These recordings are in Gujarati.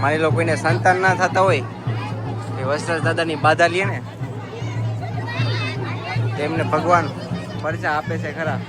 માની લો કોઈને સંતાન ના થતા હોય એ વસરાજ દાદાની બાધા લે ને તેમને ભગવાન પરચા આપે છે ખરા.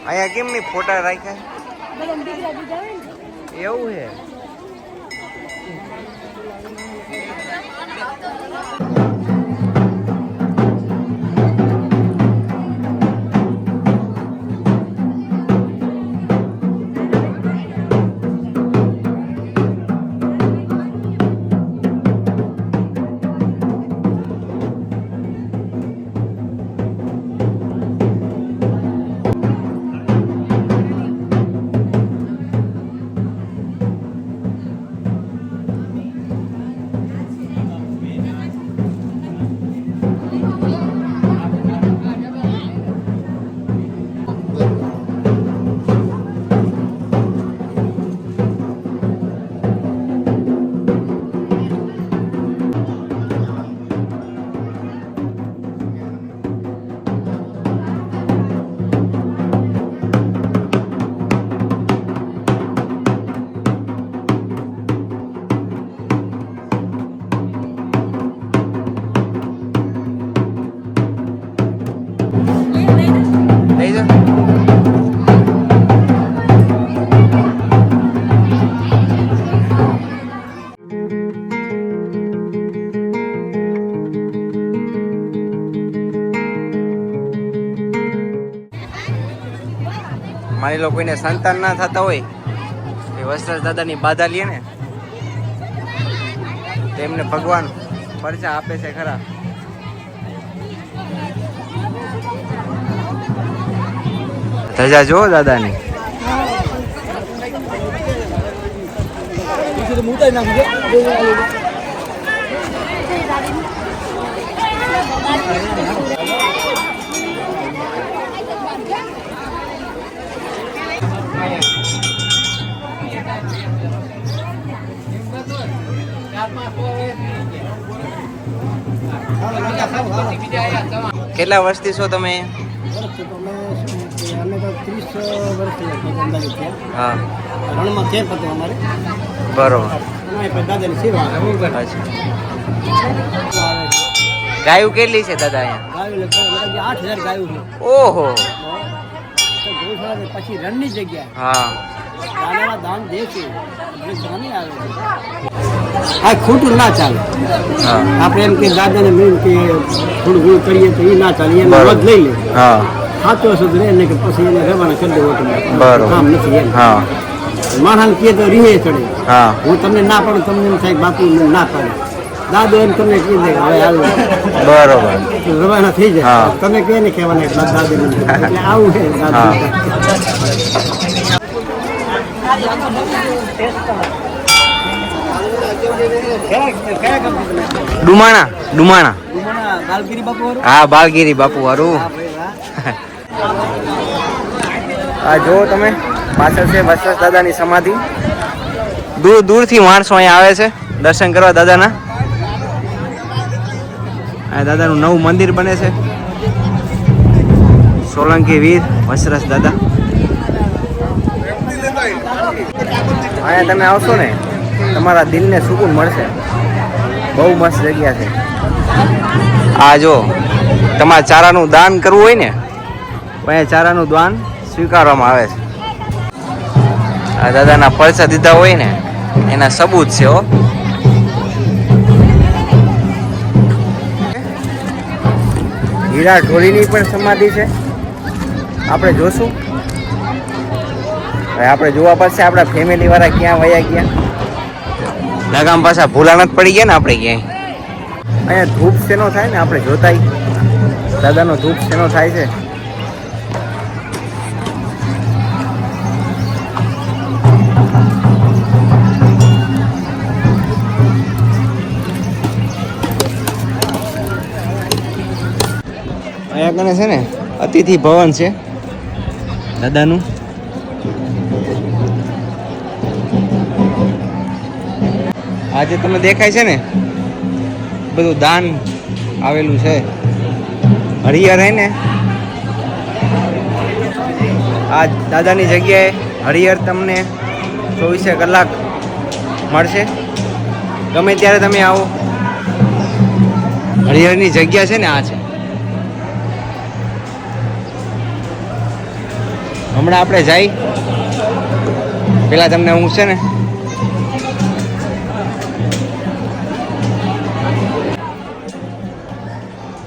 અહીંયા કેમ ની ફોટા રાખ્યા એવું છે? માની લો કોઈને સંતાન ના થતા હોય એ વસરાજ દાદાની બાધા લે ને તેમને ભગવાન પરચા આપે છે ખરા. ધજા જો દાદાની. કેટલા વર્ષથી છો તમે? હા બરોબર. ગાયું કેટલી છે દાદા અહીંયા? 8,000 ગાયું છે. ઓહો. પછી રણની જગ્યા હા દાન દે છે. આ ખોટું ના ચાલે. આપણે એમ કે દાદાને મેં કે થોડું ઘણું કરીએ તો એ ના ચાલે. એને મત લઈ લે. સાચો સુધરે ને કે પછી એને રવાના કરી દેવો તમે. કામ નથી એમ. માણસ કહે તો રીહે ચડે. હું તમને ના પાડું તમને એમ થાય બાપુ ના પાડે. દાદો એમ તમને કહી દે હવે હાલ બરોબર રવાના થઈ જાય. તમે કહે ને કહેવાના દાદા એટલે આવું છે દાદા. ડુમાણા ડુમાણા બાલગીરી બાપુ વાળું. હા બાલગીરી બાપુ વાળું. આ જો તમે પાછળ છે વસરાજ દાદાની સમાધિ. દૂર દૂરથી માણસો અહીંયા આવે છે દર્શન કરવા દાદાના. આ દાદાનું નવું મંદિર બને છે. સોલંકી વીર વસરાજ દાદા. અહીંયા તમે આવશો ને તમારા દિલને સુકૂન મળશે. બહુ મસ્ત જગ્યા છે. આ જો તમારે ચારાનું દાન કરવું હોય ને તો અહીંયા ચારાનું દાન સ્વીકારવામાં આવે છે. આ દાદાના પૈસા દીધા હોય ને એના સબૂત છે. હો હીરા ઢોલીની પણ સમાધિ છે, આપણે જોશું. હવે આપણે જોવા પડશે આપણા ફેમિલી વાળા ક્યાં વયા ગયા. લગામ પાછા ભૂલા નથી પડી ગયા ને આપણે ક્યાંય. અહીંયા ધૂપ શેનો થાય ને આપણે જોતાય દાદાનો ધૂપ શેનો થાય છે. અહીંયા કને છે ને અતિથિ ભવન છે દાદાનું. આજે તમને દેખાય છે ને બધું દાન આવેલું છે. હરિહર હે ને આ દાદાની જગ્યાએ હરિહર તમને 24 કલાક મળશે. ગમે ત્યારે તમે આવો. હરિહરની જગ્યા છે ને આ છે. હમણાં આપણે જઈ પેલા તમને હું છે ને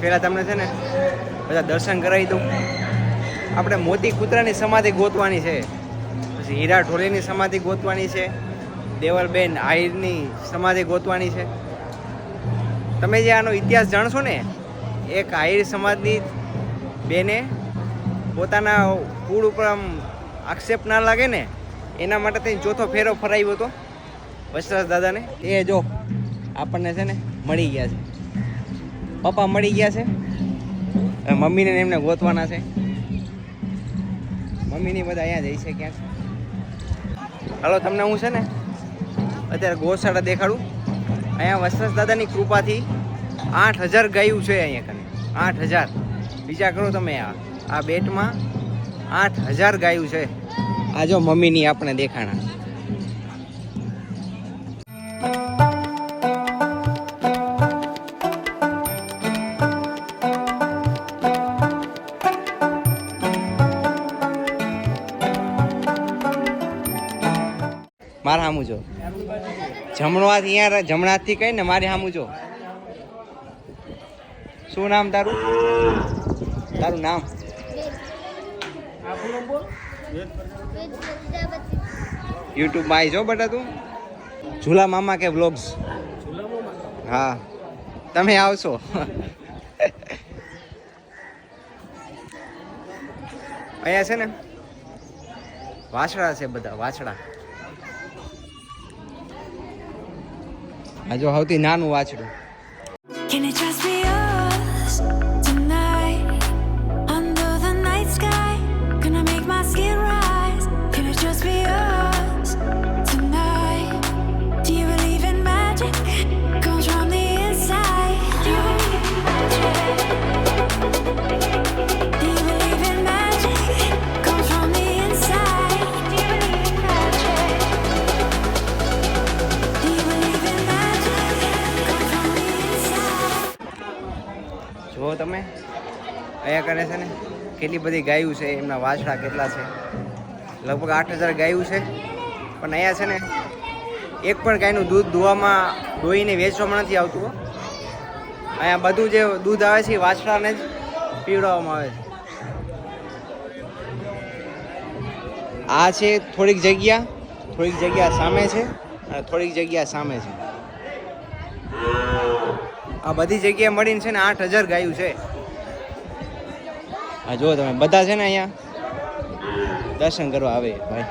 પેલા તમને છે ને બધા દર્શન કરાવી દઉં. આપણે મોતી કૂતરાની સમાધિ ગોતવાની છે, પછી હીરા ઢોલીની સમાધિ ગોતવાની છે, દેવલબેન આહિરની સમાધિ ગોતવાની છે. તમે જે આનો ઇતિહાસ જાણશો ને, એક આહિર સમાજની બેને પોતાના કુળ ઉપર આમ આક્ષેપ ના લાગે ને એના માટે થઈને ચોથો ફેરો ફરાવ્યો હતો વસરાજ દાદાને. એ જો આપણને છે ને મળી ગયા છે. પપ્પા મળી ગયા છે. મમ્મીને એમને ગોતવાના છે. મમ્મીની બધા અહીંયા જઈ છે ક્યાં છે. હાલો તમને હું છે ને અત્યારે ગૌશાળા દેખાડું. અહીંયા વસરાજ દાદાની કૃપાથી 8000 ગાયું છે અહીંયા કને. 8000 વિચાર કરો તમે. આ બેટમાં 8000 ગાયું છે. આ જો મમ્મીની આપણે દેખાણા. મારા સામું જો. જમણો હાથ અહીંયા, જમણા હાથથી કઈ ને મારી સામું જો. શું નામ તારું? તારું નામ? યુટ્યુબ માં આવી જો બેટા તું. ઝૂલા મામા કે વ્લોગ્સ. હા તમે આવશો. અહીંયા છે ને વાછડા છે બધા વાછડા. આ જો સૌથી નાનું વાછડું. Can it just be us tonight under the night sky? Gonna make my skin rise. Can it just be us tonight? Do you believe in magic? Comes from the inside. Do you believe in magic? Do you believe in magic? Comes from the inside. Do you believe in magic? Do you believe in magic? Comes from the inside. જો તમે અહીંયા કરે છે ને કેટલી બધી ગાયું છે. એમના વાછડા કેટલા છે? લગભગ 8000 ગાયું છે. પણ અહીંયા છે ને એક પણ ગાયનું દૂધ દોઈને વેચવામાં નથી આવતું. અહીંયા બધું જે દૂધ આવે છે એ વાછડાને જ પીવડાવવામાં આવે છે. આ છે થોડીક જગ્યા સામે છે અને થોડીક જગ્યા સામે છે. આ બધી જગ્યાએ મળીને છે ને 8000 ગાયું છે. આ જો તમે બધા છે ને અહીંયા દર્શન કરવા આવે ભાઈ.